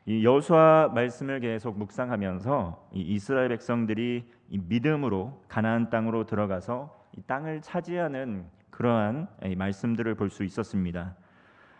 이 여호수아 말씀을 계속 묵상하면서 이 이스라엘 백성들이 이 믿음으로 가나안 땅으로 들어가서 이 땅을 차지하는 그러한 이 말씀들을 볼 수 있었습니다.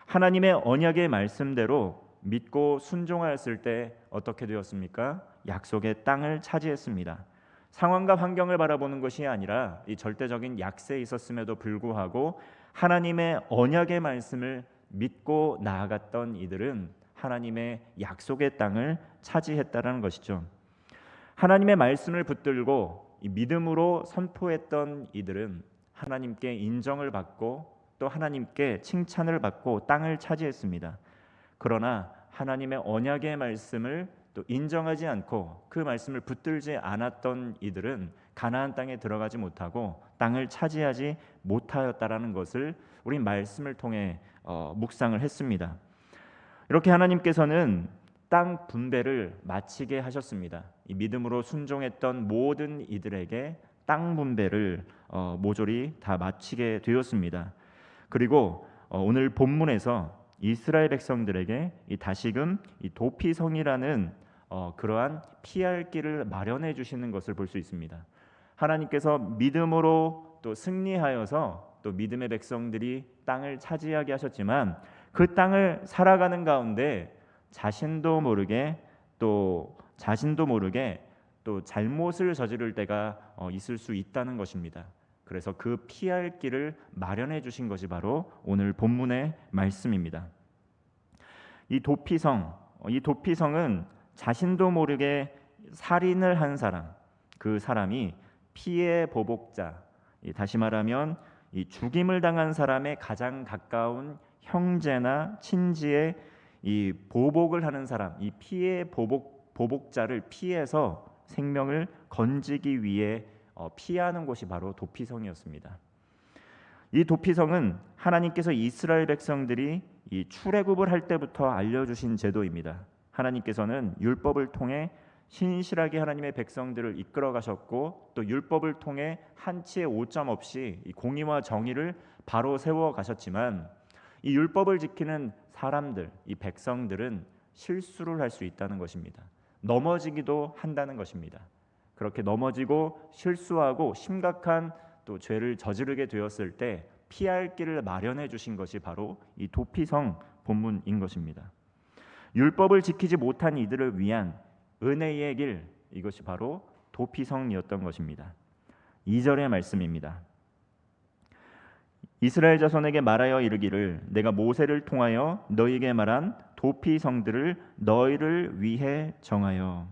하나님의 언약의 말씀대로 믿고 순종하였을 때 어떻게 되었습니까? 약속의 땅을 차지했습니다. 상황과 환경을 바라보는 것이 아니라 이 절대적인 약세에 있었음에도 불구하고 하나님의 언약의 말씀을 믿고 나아갔던 이들은 하나님의 약속의 땅을 차지했다라는 것이죠. 하나님의 말씀을 붙들고 이 믿음으로 선포했던 이들은 하나님께 인정을 받고 또 하나님께 칭찬을 받고 땅을 차지했습니다. 그러나 하나님의 언약의 말씀을 또 인정하지 않고 그 말씀을 붙들지 않았던 이들은 가나안 땅에 들어가지 못하고 땅을 차지하지 못하였다라는 것을 우리 말씀을 통해 묵상을 했습니다. 이렇게 하나님께서는 땅 분배를 마치게 하셨습니다. 이 믿음으로 순종했던 모든 이들에게 땅 분배를 모조리 다 마치게 되었습니다. 그리고 오늘 본문에서 이스라엘 백성들에게 이 다시금 이 도피성이라는 그러한 피할 길을 마련해 주시는 것을 볼 수 있습니다. 하나님께서 믿음으로 또 승리하여서 또 믿음의 백성들이 땅을 차지하게 하셨지만 그 땅을 살아가는 가운데 자신도 모르게 또 잘못을 저지를 때가 있을 수 있다는 것입니다. 그래서 그 피할 길을 마련해 주신 것이 바로 오늘 본문의 말씀입니다. 이 도피성은 자신도 모르게 살인을 한 사람, 그 사람이 피해 보복자, 다시 말하면 이 죽임을 당한 사람의 가장 가까운 형제나 친지의 이 보복을 하는 사람, 이 보복자를 피해서 생명을 건지기 위해 피하는 곳이 바로 도피성이었습니다. 이 도피성은 하나님께서 이스라엘 백성들이 이 출애굽을 할 때부터 알려주신 제도입니다. 하나님께서는 율법을 통해 신실하게 하나님의 백성들을 이끌어 가셨고 또 율법을 통해 한치의 오점 없이 이 공의와 정의를 바로 세워 가셨지만 이 율법을 지키는 사람들, 이 백성들은 실수를 할 수 있다는 것입니다. 넘어지기도 한다는 것입니다. 그렇게 넘어지고 실수하고 심각한 또 죄를 저지르게 되었을 때 피할 길을 마련해 주신 것이 바로 이 도피성 본문인 것입니다. 율법을 지키지 못한 이들을 위한 은혜의 길, 이것이 바로 도피성이었던 것입니다. 2절의 말씀입니다. 이스라엘 자손에게 말하여 이르기를 내가 모세를 통하여 너희에게 말한 도피성들을 너희를 위해 정하여.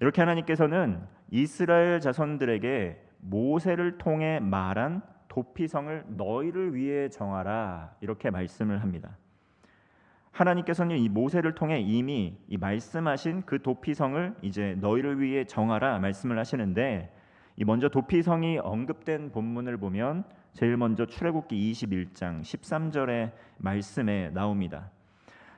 이렇게 하나님께서는 이스라엘 자손들에게 모세를 통해 말한 도피성을 너희를 위해 정하라 이렇게 말씀을 합니다. 하나님께서는 이 모세를 통해 이미 이 말씀하신 그 도피성을 이제 너희를 위해 정하라 말씀을 하시는데 이 먼저 도피성이 언급된 본문을 보면 제일 먼저 출애굽기 21장 13절의 말씀에 나옵니다.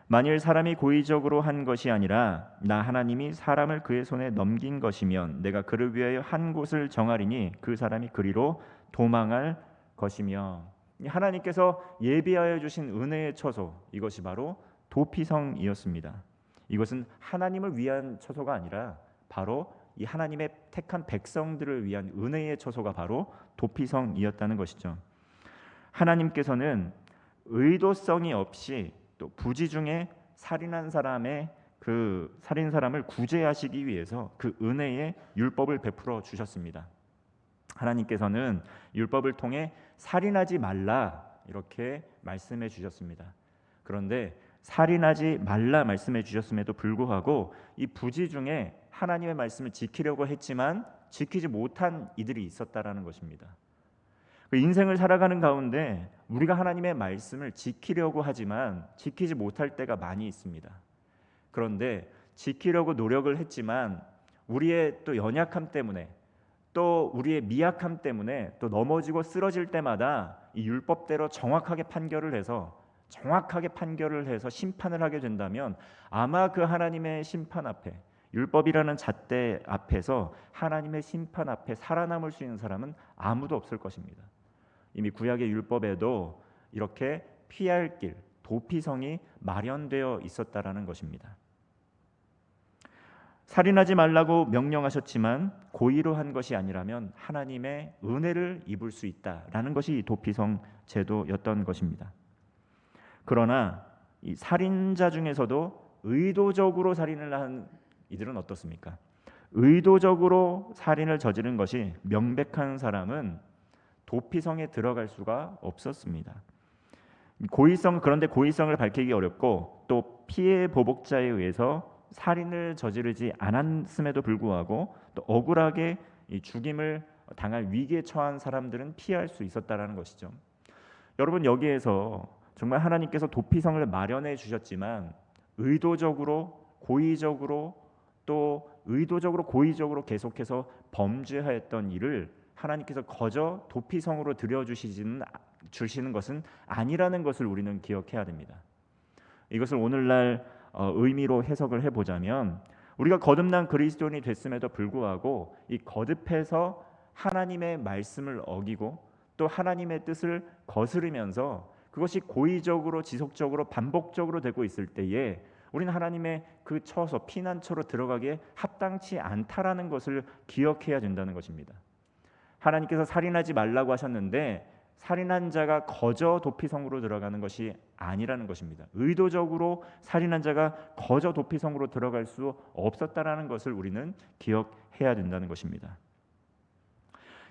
만일 사람이 고의적으로 한 것이 아니라 나 하나님이 사람을 그의 손에 넘긴 것이면 내가 그를 위하여 한 곳을 정하리니 그 사람이 그리로 도망할 것이며. 하나님께서 예비하여 주신 은혜의 처소, 이것이 바로 도피성이었습니다. 이것은 하나님을 위한 처소가 아니라 바로 이 하나님의 택한 백성들을 위한 은혜의 처소가 바로 도피성이었다는 것이죠. 하나님께서는 의도성이 없이 또 부지 중에 살인한 사람의 그 살인 사람을 구제하시기 위해서 그 은혜의 율법을 베풀어 주셨습니다. 하나님께서는 율법을 통해 살인하지 말라 이렇게 말씀해 주셨습니다. 그런데 살인하지 말라 말씀해 주셨음에도 불구하고 이 부지 중에 하나님의 말씀을 지키려고 했지만 지키지 못한 이들이 있었다라는 것입니다. 그 인생을 살아가는 가운데 우리가 하나님의 말씀을 지키려고 하지만 지키지 못할 때가 많이 있습니다. 그런데 지키려고 노력을 했지만 우리의 또 연약함 때문에 또 우리의 미약함 때문에 또 넘어지고 쓰러질 때마다 이 율법대로 정확하게 판결을 해서 심판을 하게 된다면 아마 그 하나님의 심판 앞에 율법이라는 잣대 앞에서 하나님의 심판 앞에 살아남을 수 있는 사람은 아무도 없을 것입니다. 이미 구약의 율법에도 이렇게 피할 길, 도피성이 마련되어 있었다라는 것입니다. 살인하지 말라고 명령하셨지만 고의로 한 것이 아니라면 하나님의 은혜를 입을 수 있다라는 것이 이 도피성 제도였던 것입니다. 그러나 이 살인자 중에서도 의도적으로 살인을 한 이들은 어떻습니까? 의도적으로 살인을 저지른 것이 명백한 사람은 도피성에 들어갈 수가 없었습니다. 그런데 고의성을 밝히기 어렵고 또 피해 보복자에 의해서 살인을 저지르지 않았음에도 불구하고 또 억울하게 이 죽임을 당할 위기에 처한 사람들은 피할 수 있었다라는 것이죠. 여러분, 여기에서 정말 하나님께서 도피성을 마련해 주셨지만 의도적으로 고의적으로 또 의도적으로 고의적으로 계속해서 범죄하였던 일을 하나님께서 거저 도피성으로 주시는 것은 아니라는 것을 우리는 기억해야 됩니다. 이것을 오늘날 의미로 해석을 해보자면 우리가 거듭난 그리스도인이 됐음에도 불구하고 이 거듭해서 하나님의 말씀을 어기고 또 하나님의 뜻을 거스르면서 그것이 고의적으로 지속적으로 반복적으로 되고 있을 때에 우리는 하나님의 그 처소 피난처로 들어가기에 합당치 않다라는 것을 기억해야 된다는 것입니다. 하나님께서 살인하지 말라고 하셨는데 살인한 자가 거저 도피성으로 들어가는 것이 아니라는 것입니다. 의도적으로 살인한 자가 거저 도피성으로 들어갈 수 없었다라는 것을 우리는 기억해야 된다는 것입니다.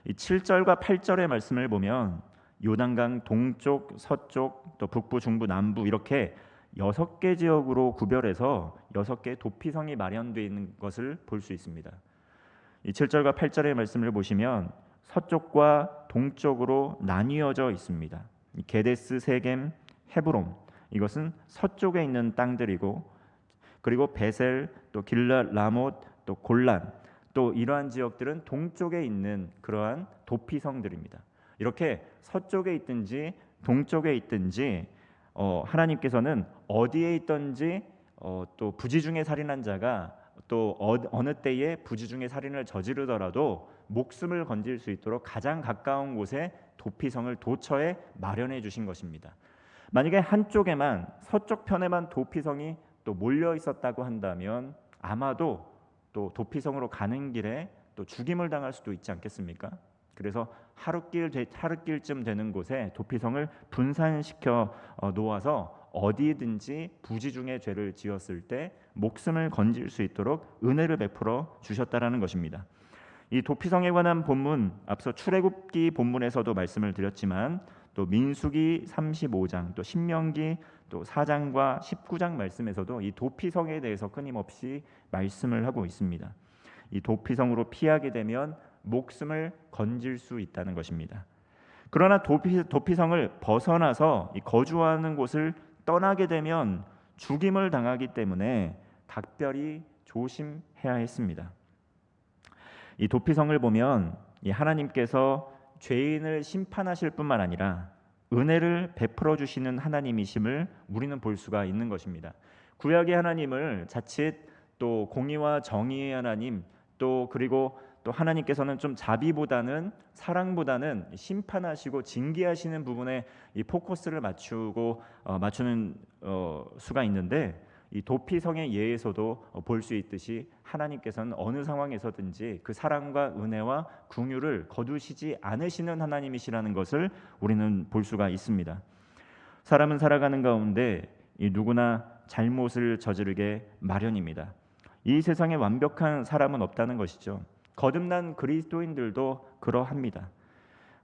이 7절과 8절의 말씀을 보면 요단강 동쪽, 서쪽, 또 북부, 중부, 남부 이렇게 6개 지역으로 구별해서 6개 도피성이 마련되어 있는 것을 볼 수 있습니다. 이 7절과 8절의 말씀을 보시면 서쪽과 동쪽으로 나뉘어져 있습니다. 게데스, 세겜, 헤브론 이것은 서쪽에 있는 땅들이고 그리고 베셀, 또 길랏, 라못, 또 골란 또 이러한 지역들은 동쪽에 있는 그러한 도피성들입니다. 이렇게 서쪽에 있든지 동쪽에 있든지 하나님께서는 어디에 있든지 또 부지 중에 살인한 자가 또 어느 때에 부지 중에 살인을 저지르더라도 목숨을 건질 수 있도록 가장 가까운 곳에 도피성을 도처에 마련해 주신 것입니다. 만약에 한쪽에만 서쪽 편에만 도피성이 또 몰려 있었다고 한다면 아마도 또 도피성으로 가는 길에 또 죽임을 당할 수도 있지 않겠습니까? 그래서 하루길쯤 되는 곳에 도피성을 분산시켜 놓아서 어디든지 부지 중에 죄를 지었을 때 목숨을 건질 수 있도록 은혜를 베풀어 주셨다라는 것입니다. 이 도피성에 관한 본문 앞서 출애굽기 본문에서도 말씀을 드렸지만 또 민수기 35장 또 신명기 또 4장과 19장 말씀에서도 이 도피성에 대해서 끊임없이 말씀을 하고 있습니다. 이 도피성으로 피하게 되면 목숨을 건질 수 있다는 것입니다. 그러나 도피성을 벗어나서 거주하는 곳을 떠나게 되면 죽임을 당하기 때문에 각별히 조심해야 했습니다. 이 도피성을 보면 이 하나님께서 죄인을 심판하실 뿐만 아니라 은혜를 베풀어 주시는 하나님이심을 우리는 볼 수가 있는 것입니다. 구약의 하나님을 자칫 또 공의와 정의의 하나님 또 그리고 또 하나님께서는 좀 자비보다는 사랑보다는 심판하시고 징계하시는 부분에 이 포커스를 맞추는 수가 있는데 이 도피성의 예에서도 볼 수 있듯이 하나님께서는 어느 상황에서든지 그 사랑과 은혜와 긍휼을 거두시지 않으시는 하나님이시라는 것을 우리는 볼 수가 있습니다. 사람은 살아가는 가운데 누구나 잘못을 저지르게 마련입니다. 이 세상에 완벽한 사람은 없다는 것이죠. 거듭난 그리스도인들도 그러합니다.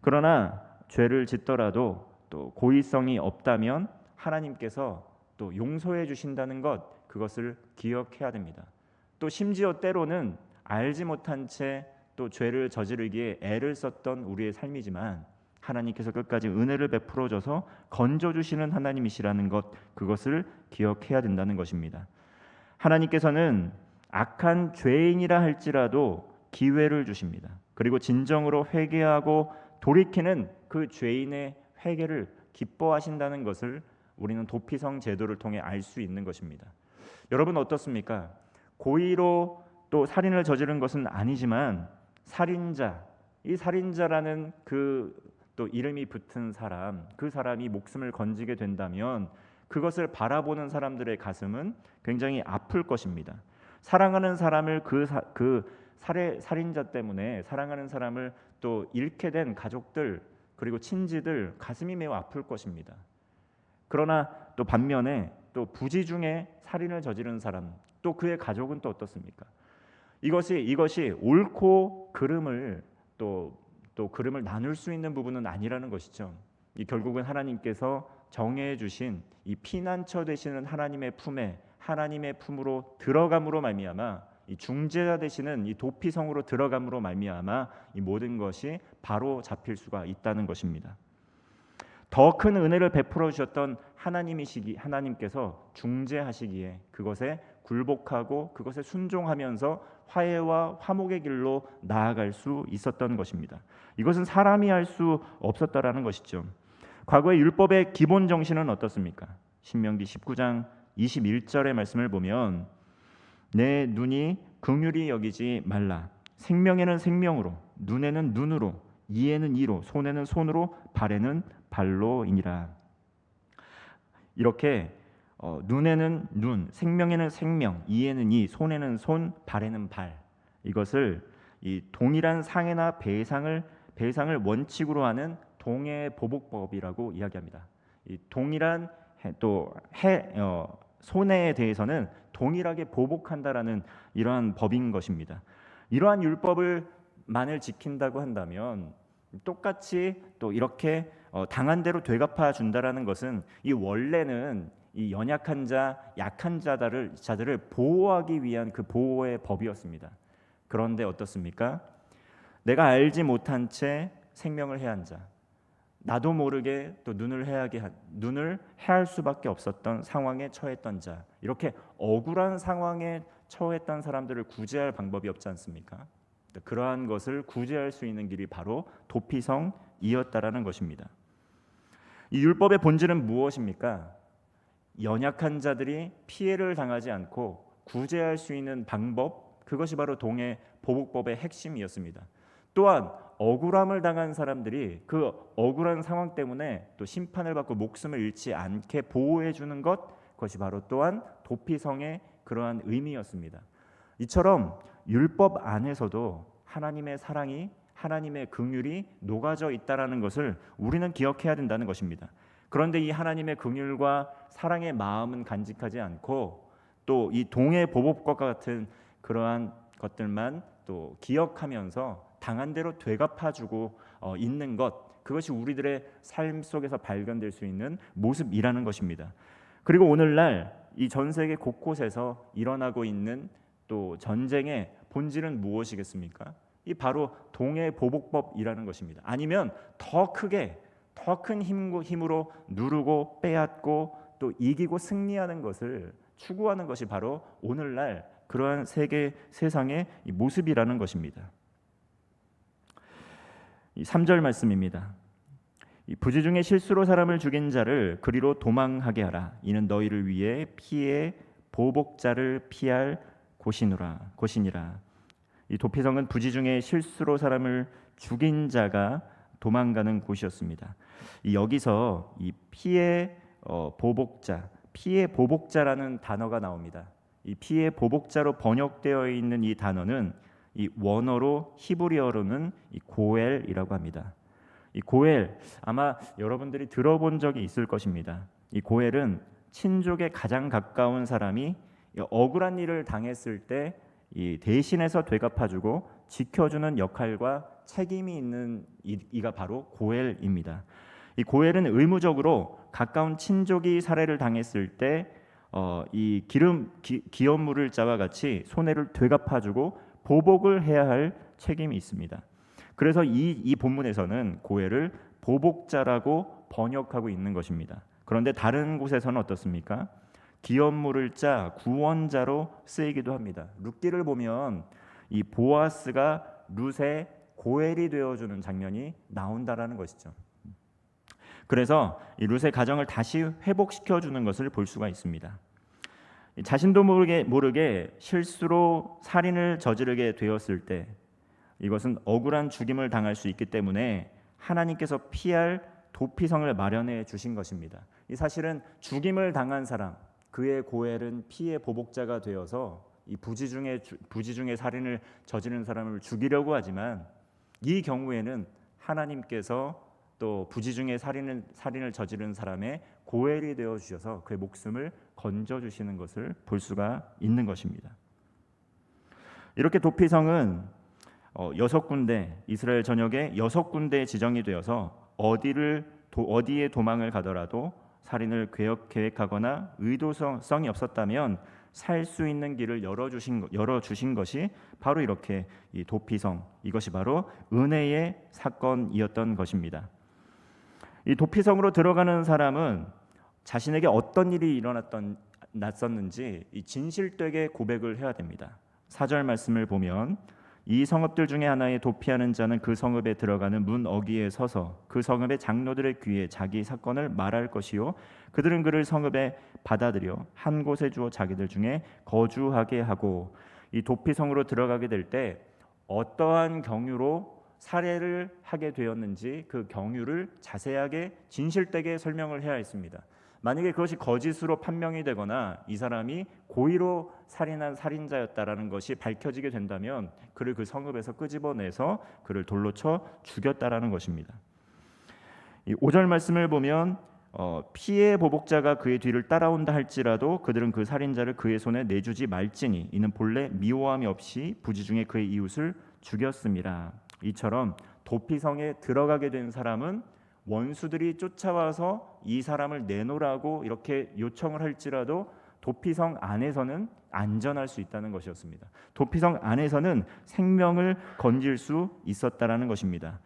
그러나 죄를 짓더라도 또 고의성이 없다면 하나님께서 또 용서해 주신다는 것, 그것을 기억해야 됩니다. 또 심지어 때로는 알지 못한 채 또 죄를 저지르기에 애를 썼던 우리의 삶이지만 하나님께서 끝까지 은혜를 베풀어 줘서 건져 주시는 하나님이시라는 것, 그것을 기억해야 된다는 것입니다. 하나님께서는 악한 죄인이라 할지라도 기회를 주십니다. 그리고 진정으로 회개하고 돌이키는 그 죄인의 회개를 기뻐하신다는 것을 우리는 도피성 제도를 통해 알 수 있는 것입니다. 여러분 어떻습니까? 고의로 또 살인을 저지른 것은 아니지만 이 살인자라는 그 또 이름이 붙은 사람, 그 사람이 목숨을 건지게 된다면 그것을 바라보는 사람들의 가슴은 굉장히 아플 것입니다. 사랑하는 사람을 그 살인자 때문에 사랑하는 사람을 또 잃게 된 가족들 그리고 친지들 가슴이 매우 아플 것입니다. 그러나 또 반면에 또 부지 중에 살인을 저지른 사람 또 그의 가족은 또 어떻습니까? 이것이 옳고 그름을 또 그름을 나눌 수 있는 부분은 아니라는 것이죠. 이 결국은 하나님께서 정해 주신 이 피난처 되시는 하나님의 품에 하나님의 품으로 들어감으로 말미암아 이 중재자 되시는 이 도피성으로 들어감으로 말미암아 이 모든 것이 바로 잡힐 수가 있다는 것입니다. 더 큰 은혜를 베풀어 주셨던 하나님께서 중재하시기에 그것에 굴복하고 그것에 순종하면서 화해와 화목의 길로 나아갈 수 있었던 것입니다. 이것은 사람이 할 수 없었다라는 것이죠. 과거의 율법의 기본 정신은 어떻습니까? 신명기 19장 21절의 말씀을 보면 내 눈이 긍휼히 여기지 말라. 생명에는 생명으로, 눈에는 눈으로, 이에는 이로, 손에는 손으로, 발에는 발로이니라. 이렇게 눈에는 눈, 생명에는 생명, 이에는 이, 손에는 손, 발에는 발. 이것을 이 동일한 상해나 배상을 원칙으로 하는 동해보복법이라고 이야기합니다. 이 동일한 손해에 대해서는 동일하게 보복한다라는 이러한 법인 것입니다. 이러한 율법을 만일 지킨다고 한다면 똑같이 또 이렇게 당한 대로 되갚아 준다라는 것은 이 원래는 이 연약한 자, 약한 자들을 보호하기 위한 그 보호의 법이었습니다. 그런데 어떻습니까? 내가 알지 못한 채 생명을 해한 자, 나도 모르게 또 눈을 해할 수밖에 없었던 상황에 처했던 자, 이렇게 억울한 상황에 처했던 사람들을 구제할 방법이 없지 않습니까? 그러한 것을 구제할 수 있는 길이 바로 도피성이었다라는 것입니다. 이 율법의 본질은 무엇입니까? 연약한 자들이 피해를 당하지 않고 구제할 수 있는 방법, 그것이 바로 동해보복법의 핵심이었습니다. 또한 억울함을 당한 사람들이 그 억울한 상황 때문에 또 심판을 받고 목숨을 잃지 않게 보호해 주는 그것이 바로 또한 도피성의 그러한 의미였습니다. 이처럼 율법 안에서도 하나님의 사랑이, 하나님의 긍휼이 녹아져 있다라는 것을 우리는 기억해야 된다는 것입니다. 그런데 이 하나님의 긍휼과 사랑의 마음은 간직하지 않고 또 이 동해보복법과 같은 그러한 것들만 또 기억하면서 당한 대로 되갚아주고 있는 것, 그것이 우리들의 삶 속에서 발견될 수 있는 모습이라는 것입니다. 그리고 오늘날 이 전 세계 곳곳에서 일어나고 있는 또 전쟁의 본질은 무엇이겠습니까? 이 바로 동해보복법이라는 것입니다. 아니면 더 큰 힘으로 누르고 빼앗고 또 이기고 승리하는 것을 추구하는 것이 바로 오늘날 그러한 세상의 모습이라는 것입니다. 이 3절 말씀입니다. 이 부지 중에 실수로 사람을 죽인 자를 그리로 도망하게 하라. 이는 너희를 위해 피해 보복자를 피할 곳이니라. 이 도피성은 부지 중에 실수로 사람을 죽인 자가 도망가는 곳이었습니다. 여기서 이 피해 보복자라는 단어가 나옵니다. 이 피해 보복자로 번역되어 있는 이 단어는 이 원어로 히브리어로는 이 고엘이라고 합니다. 이 고엘 아마 여러분들이 들어본 적이 있을 것입니다. 이 고엘은 친족에 가장 가까운 사람이 억울한 일을 당했을 때 이 대신해서 되갚아주고 지켜주는 역할과 책임이 있는 이가 바로 고엘입니다. 이 고엘은 의무적으로 가까운 친족이 살해를 당했을 때 이 기업물을 자와 같이 손해를 되갚아주고 보복을 해야 할 책임이 있습니다. 그래서 이 본문에서는 고엘을 보복자라고 번역하고 있는 것입니다. 그런데 다른 곳에서는 어떻습니까? 기업물을 짜 구원자로 쓰이기도 합니다. 룻기를 보면 이 보아스가 룻의 고엘이 되어주는 장면이 나온다라는 것이죠. 그래서 이 룻의 가정을 다시 회복시켜주는 것을 볼 수가 있습니다. 자신도 모르게 실수로 살인을 저지르게 되었을 때 이것은 억울한 죽임을 당할 수 있기 때문에 하나님께서 피할 도피성을 마련해 주신 것입니다. 이 사실은 죽임을 당한 사람, 그의 고엘은 피해 보복자가 되어서 이 부지중에 살인을 저지른 사람을 죽이려고 하지만 이 경우에는 하나님께서 또 부지중에 살인을 저지른 사람의 고엘이 되어 주셔서 그의 목숨을 건져 주시는 것을 볼 수가 있는 것입니다. 이렇게 도피성은 6군데, 이스라엘 전역에 6군데 지정이 되어서 어디에 도망을 가더라도 살인을 계획하거나 의도성이 없었다면 살 수 있는 길을 열어주신 것이 바로 이렇게 이 도피성, 이것이 바로 은혜의 사건이었던 것입니다. 이 도피성으로 들어가는 사람은 자신에게 어떤 일이 났었는지 이 진실되게 고백을 해야 됩니다. 4절 말씀을 보면 이 성읍들 중에 하나에 도피하는 자는 그 성읍에 들어가는 문 어귀에 서서 그 성읍의 장로들의 귀에 자기 사건을 말할 것이요 그들은 그를 성읍에 받아들여 한 곳에 주어 자기들 중에 거주하게 하고, 이 도피성으로 들어가게 될 때 어떠한 경유로 살해를 하게 되었는지 그 경유를 자세하게 진실되게 설명을 해야 했습니다. 만약에 그것이 거짓으로 판명이 되거나 이 사람이 고의로 살인한 살인자였다라는 것이 밝혀지게 된다면 그를 그 성읍에서 끄집어내서 그를 돌로 쳐 죽였다라는 것입니다. 이 5절 말씀을 보면 피해 보복자가 그의 뒤를 따라온다 할지라도 그들은 그 살인자를 그의 손에 내주지 말지니 이는 본래 미워함이 없이 부지중에 그의 이웃을 죽였습니다. 이처럼 도피성에 들어가게 된 사람은 원수들이 쫓아와서 이 사람을 내놓으라고 이렇게 요청을 할지라도 도피성 안에서는 안전할 수 있다는 것이었습니다. 도피성 안에서는 생명을 건질 수 있었다라는 것입니다.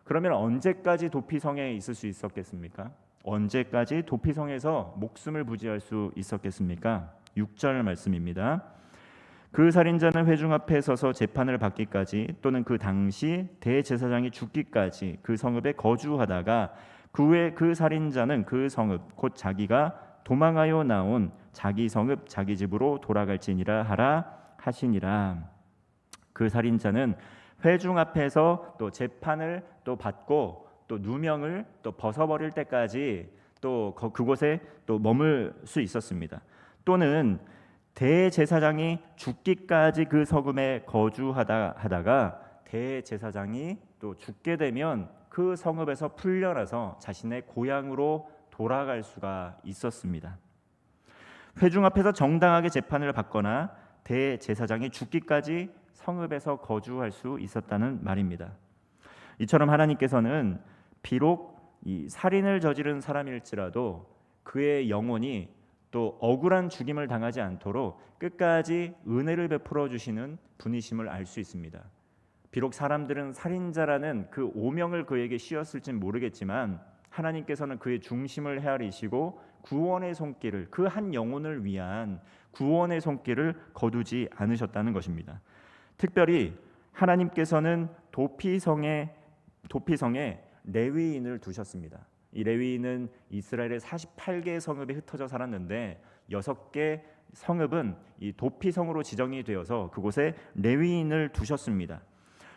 그러면 언제까지 도피성에 있을 수 있었겠습니까? 언제까지 도피성에서 목숨을 부지할 수 있었겠습니까? 6절 말씀입니다. 그 살인자는 회중 앞에 서서 재판을 받기까지 또는 그 당시 대제사장이 죽기까지 그 성읍에 거주하다가 그 후에 그 살인자는 그 성읍 곧 자기가 도망하여 나온 자기 성읍 자기 집으로 돌아갈지니라 하라 하시니라. 그 살인자는 회중 앞에서 또 재판을 또 받고 또 누명을 또 벗어버릴 때까지 또 그곳에 또 머물 수 있었습니다. 또는 대제사장이 죽기까지 그 성읍에 거주하다가 대제사장이 또 죽게 되면 그 성읍에서 풀려나서 자신의 고향으로 돌아갈 수가 있었습니다. 회중 앞에서 정당하게 재판을 받거나 대제사장이 죽기까지 성읍에서 거주할 수 있었다는 말입니다. 이처럼 하나님께서는 비록 이 살인을 저지른 사람일지라도 그의 영혼이 또 억울한 죽임을 당하지 않도록 끝까지 은혜를 베풀어 주시는 분이심을 알 수 있습니다. 비록 사람들은 살인자라는 그 오명을 그에게 씌웠을진 모르겠지만 하나님께서는 그의 중심을 헤아리시고 구원의 손길을, 그 한 영혼을 위한 구원의 손길을 거두지 않으셨다는 것입니다. 특별히 하나님께서는 도피성에 레위인을 두셨습니다. 이 레위인은 이스라엘의 48개 성읍에 흩어져 살았는데 6개 성읍은 이 도피성으로 지정이 되어서 그곳에 레위인을 두셨습니다.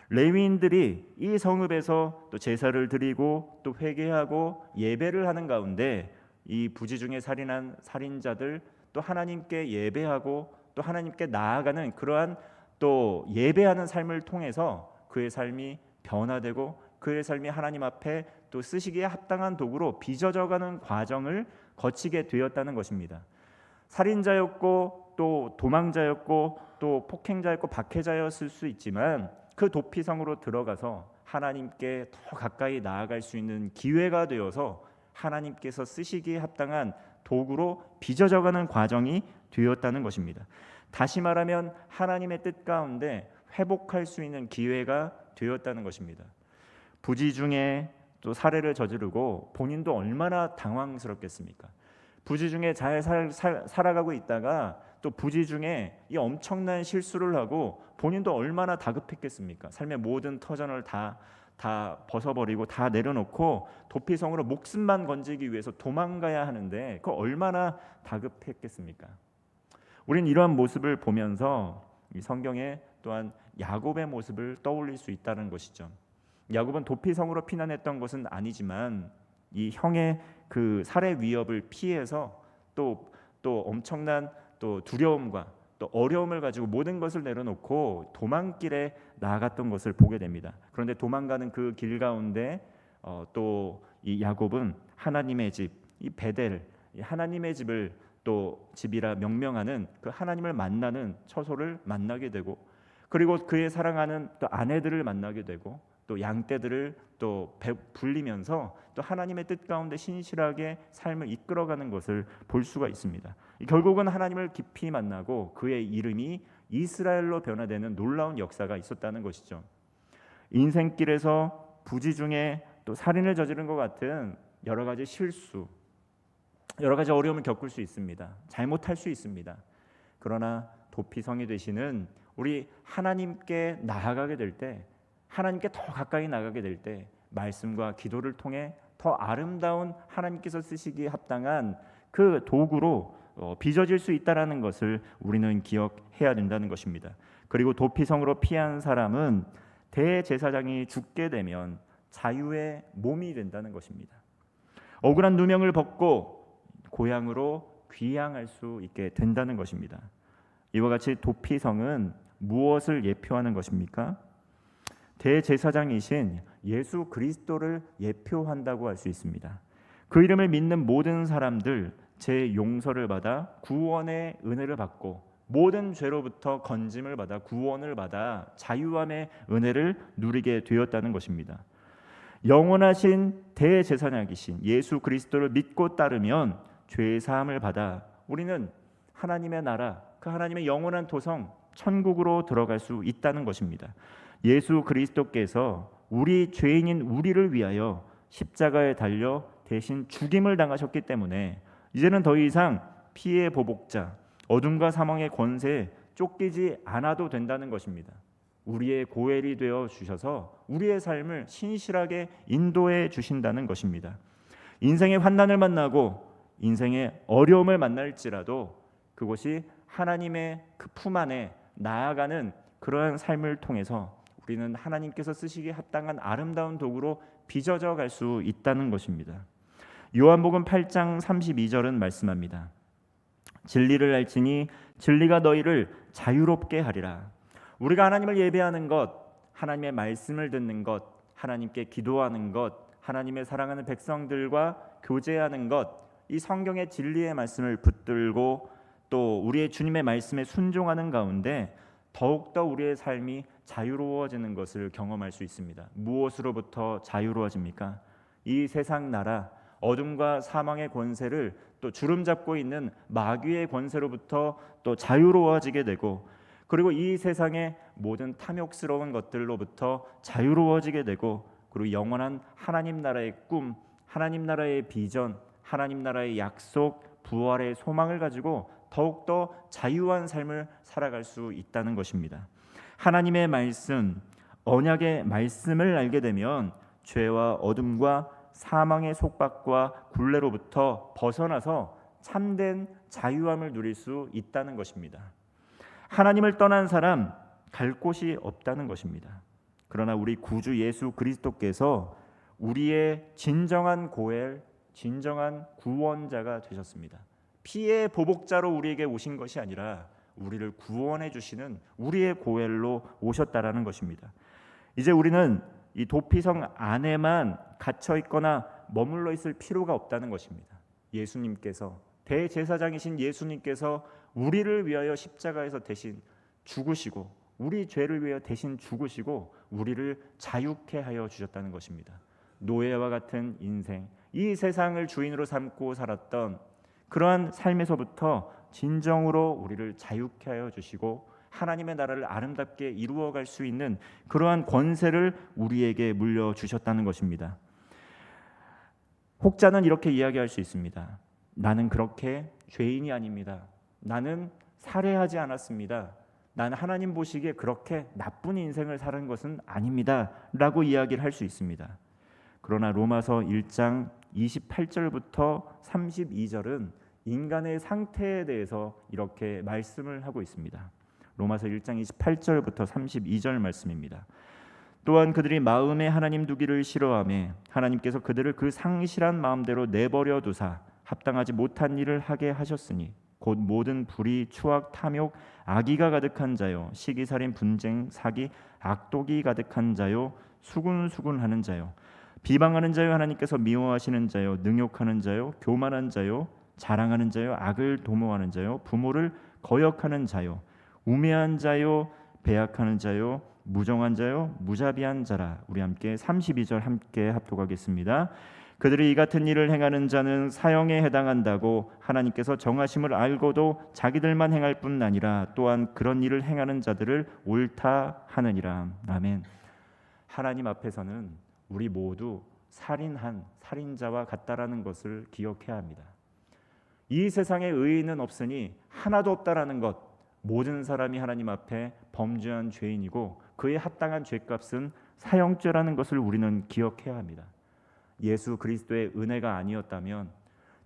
레위인들이 이 성읍에서 또 제사를 드리고 또 회개하고 예배를 하는 가운데 이 부지중에 살인한 살인자들 또 하나님께 예배하고 또 하나님께 나아가는 그러한 또 예배하는 삶을 통해서 그의 삶이 변화되고 그의 삶이 하나님 앞에 또 쓰시기에 합당한 도구로 빚어져가는 과정을 거치게 되었다는 것입니다. 살인자였고 또 도망자였고 또 폭행자였고 박해자였을 수 있지만 그 도피성으로 들어가서 하나님께 더 가까이 나아갈 수 있는 기회가 되어서 하나님께서 쓰시기에 합당한 도구로 빚어져가는 과정이 되었다는 것입니다. 다시 말하면 하나님의 뜻 가운데 회복할 수 있는 기회가 되었다는 것입니다. 부지중에 또 살해를 저지르고 본인도 얼마나 당황스럽겠습니까? 부지중에 잘 살아가고 있다가 또 부지중에 이 엄청난 실수를 하고 본인도 얼마나 다급했겠습니까? 삶의 모든 터전을 다 벗어버리고 다 내려놓고 도피성으로 목숨만 건지기 위해서 도망가야 하는데 그 얼마나 다급했겠습니까? 우린 이러한 모습을 보면서 이 성경에 또한 야곱의 모습을 떠올릴 수 있다는 것이죠. 야곱은 도피성으로 피난했던 것은 아니지만 이 형의 그 살해 위협을 피해서 또 엄청난 또 두려움과 또 어려움을 가지고 모든 것을 내려놓고 도망길에 나아갔던 것을 보게 됩니다. 그런데 도망가는 그 길 가운데 또 이 야곱은 하나님의 집, 이 베델, 이 하나님의 집을 또 집이라 명명하는 그 하나님을 만나는 처소를 만나게 되고, 그리고 그의 사랑하는 또 아내들을 만나게 되고, 또 양떼들을 또 불리면서 또 하나님의 뜻 가운데 신실하게 삶을 이끌어가는 것을 볼 수가 있습니다. 결국은 하나님을 깊이 만나고 그의 이름이 이스라엘로 변화되는 놀라운 역사가 있었다는 것이죠. 인생길에서 부지 중에 또 살인을 저지른 것 같은 여러 가지 실수, 여러 가지 어려움을 겪을 수 있습니다. 잘못할 수 있습니다. 그러나 도피성이 되시는 우리 하나님께 나아가게 될 때, 하나님께 더 가까이 나가게 될 때 말씀과 기도를 통해 더 아름다운 하나님께서 쓰시기에 합당한 그 도구로 빚어질 수 있다라는 것을 우리는 기억해야 된다는 것입니다. 그리고 도피성으로 피한 사람은 대제사장이 죽게 되면 자유의 몸이 된다는 것입니다. 억울한 누명을 벗고 고향으로 귀향할 수 있게 된다는 것입니다. 이와 같이 도피성은 무엇을 예표하는 것입니까? 대제사장이신 예수 그리스도를 예표한다고 할 수 있습니다. 그 이름을 믿는 모든 사람들 제 용서를 받아 구원의 은혜를 받고 모든 죄로부터 건짐을 받아 구원을 받아 자유함의 은혜를 누리게 되었다는 것입니다. 영원하신 대제사장이신 예수 그리스도를 믿고 따르면 죄 사함을 받아 우리는 하나님의 나라, 그 하나님의 영원한 도성 천국으로 들어갈 수 있다는 것입니다. 예수 그리스도께서 우리 죄인인 우리를 위하여 십자가에 달려 대신 죽임을 당하셨기 때문에 이제는 더 이상 피의 보복자, 어둠과 사망의 권세에 쫓기지 않아도 된다는 것입니다. 우리의 고엘이 되어 주셔서 우리의 삶을 신실하게 인도해 주신다는 것입니다. 인생의 환난을 만나고 인생의 어려움을 만날지라도 그것이 하나님의 그 품 안에 나아가는 그러한 삶을 통해서 우리는 하나님께서 쓰시기에 합당한 아름다운 도구로 빚어져 갈 수 있다는 것입니다. 요한복음 8장 32절은 말씀합니다. 진리를 알지니 진리가 너희를 자유롭게 하리라. 우리가 하나님을 예배하는 것, 하나님의 말씀을 듣는 것, 하나님께 기도하는 것, 하나님의 사랑하는 백성들과 교제하는 것, 이 성경의 진리의 말씀을 붙들고 또 우리의 주님의 말씀에 순종하는 가운데 더욱더 우리의 삶이 자유로워지는 것을 경험할 수 있습니다. 무엇으로부터 자유로워집니까? 이 세상 나라, 어둠과 사망의 권세를 또 주름잡고 있는 마귀의 권세로부터 또 자유로워지게 되고, 그리고 이 세상의 모든 탐욕스러운 것들로부터 자유로워지게 되고, 그리고 영원한 하나님 나라의 꿈, 하나님 나라의 비전, 하나님 나라의 약속, 부활의 소망을 가지고 더욱더 자유한 삶을 살아갈 수 있다는 것입니다. 하나님의 말씀, 언약의 말씀을 알게 되면 죄와 어둠과 사망의 속박과 굴레로부터 벗어나서 참된 자유함을 누릴 수 있다는 것입니다. 하나님을 떠난 사람 갈 곳이 없다는 것입니다. 그러나 우리 구주 예수 그리스도께서 우리의 진정한 고엘, 진정한 구원자가 되셨습니다. 피의 보복자로 우리에게 오신 것이 아니라 우리를 구원해 주시는 우리의 고엘로 오셨다라는 것입니다. 이제 우리는 이 도피성 안에만 갇혀 있거나 머물러 있을 필요가 없다는 것입니다. 예수님께서, 대제사장이신 예수님께서 우리를 위하여 십자가에서 대신 죽으시고 우리 죄를 위하여 대신 죽으시고 우리를 자유케 하여 주셨다는 것입니다. 노예와 같은 인생, 이 세상을 주인으로 삼고 살았던 그러한 삶에서부터 진정으로 우리를 자유케 하여 주시고 하나님의 나라를 아름답게 이루어갈 수 있는 그러한 권세를 우리에게 물려주셨다는 것입니다. 혹자는 이렇게 이야기할 수 있습니다. 나는 그렇게 죄인이 아닙니다. 나는 살해하지 않았습니다. 나는 하나님 보시기에 그렇게 나쁜 인생을 사는 것은 아닙니다 라고 이야기를 할 수 있습니다. 그러나 로마서 1장 28절부터 32절은 인간의 상태에 대해서 이렇게 말씀을 하고 있습니다. 로마서 1장 28절부터 32절 말씀입니다. 또한 그들이 마음에 하나님 두기를 싫어하며 하나님께서 그들을 그 상실한 마음대로 내버려 두사 합당하지 못한 일을 하게 하셨으니 곧 모든 불의, 추악, 탐욕, 악의가 가득한 자요, 시기살인, 분쟁, 사기, 악독이 가득한 자요, 수군수군하는 자요, 비방하는 자요, 하나님께서 미워하시는 자요, 능욕하는 자요, 교만한 자요, 자랑하는 자요, 악을 도모하는 자요, 부모를 거역하는 자요, 우매한 자요, 배약하는 자요, 무정한 자요, 무자비한 자라. 우리 함께 32절 함께 합독하겠습니다. 그들이 이 같은 일을 행하는 자는 사형에 해당한다고 하나님께서 정하심을 알고도 자기들만 행할 뿐 아니라 또한 그런 일을 행하는 자들을 옳다 하느니라. 아멘. 하나님 앞에서는 우리 모두 살인한 살인자와 같다라는 것을 기억해야 합니다. 이 세상에 의인은 없으니 하나도 없다라는 것, 모든 사람이 하나님 앞에 범죄한 죄인이고 그에 합당한 죄값은 사형죄라는 것을 우리는 기억해야 합니다. 예수 그리스도의 은혜가 아니었다면,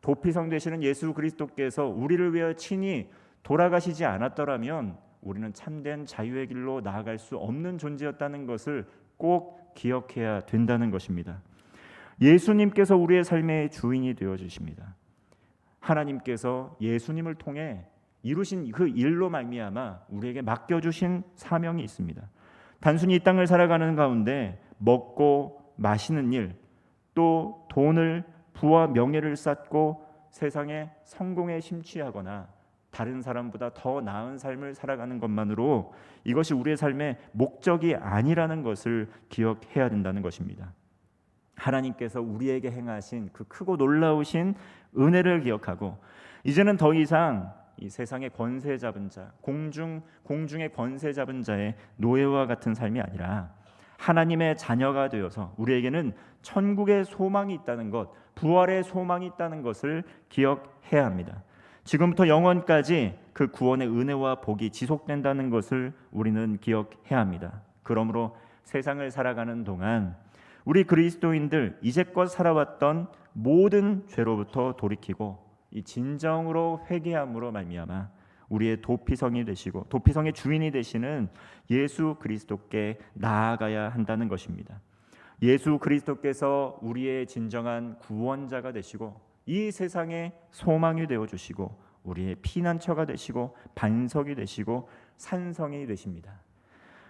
도피성 되시는 예수 그리스도께서 우리를 위하여 친히 돌아가시지 않았더라면 우리는 참된 자유의 길로 나아갈 수 없는 존재였다는 것을 꼭 기억해야 된다는 것입니다. 예수님께서 우리의 삶의 주인이 되어 주십니다. 하나님께서 예수님을 통해 이루신 그 일로 말미암아 우리에게 맡겨주신 사명이 있습니다. 단순히 이 땅을 살아가는 가운데 먹고 마시는 일, 또 돈을, 부와 명예를 쌓고 세상에 성공에 심취하거나 다른 사람보다 더 나은 삶을 살아가는 것만으로 이것이 우리의 삶의 목적이 아니라는 것을 기억해야 된다는 것입니다. 하나님께서 우리에게 행하신 그 크고 놀라우신 은혜를 기억하고 이제는 더 이상 이 세상의 권세 잡은 자, 공중의 권세 잡은 자의 노예와 같은 삶이 아니라 하나님의 자녀가 되어서 우리에게는 천국의 소망이 있다는 것, 부활의 소망이 있다는 것을 기억해야 합니다. 지금부터 영원까지 그 구원의 은혜와 복이 지속된다는 것을 우리는 기억해야 합니다. 그러므로 세상을 살아가는 동안 우리 그리스도인들 이제껏 살아왔던 모든 죄로부터 돌이키고 이 진정으로 회개함으로 말미암아 우리의 도피성이 되시고 도피성의 주인이 되시는 예수 그리스도께 나아가야 한다는 것입니다. 예수 그리스도께서 우리의 진정한 구원자가 되시고 이 세상의 소망이 되어 주시고 우리의 피난처가 되시고 반석이 되시고 산성이 되십니다.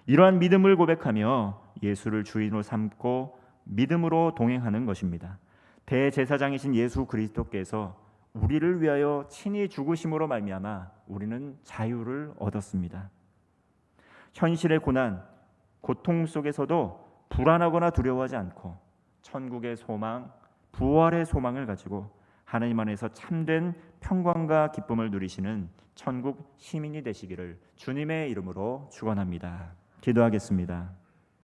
이러한 믿음을 고백하며 예수를 주인으로 삼고 믿음으로 동행하는 것입니다. 대제사장이신 예수 그리스도께서 우리를 위하여 친히 죽으심으로 말미암아 우리는 자유를 얻었습니다. 현실의 고난, 고통 속에서도 불안하거나 두려워하지 않고 천국의 소망, 부활의 소망을 가지고 하나님 안에서 참된 평강과 기쁨을 누리시는 천국 시민이 되시기를 주님의 이름으로 축원합니다. 기도하겠습니다.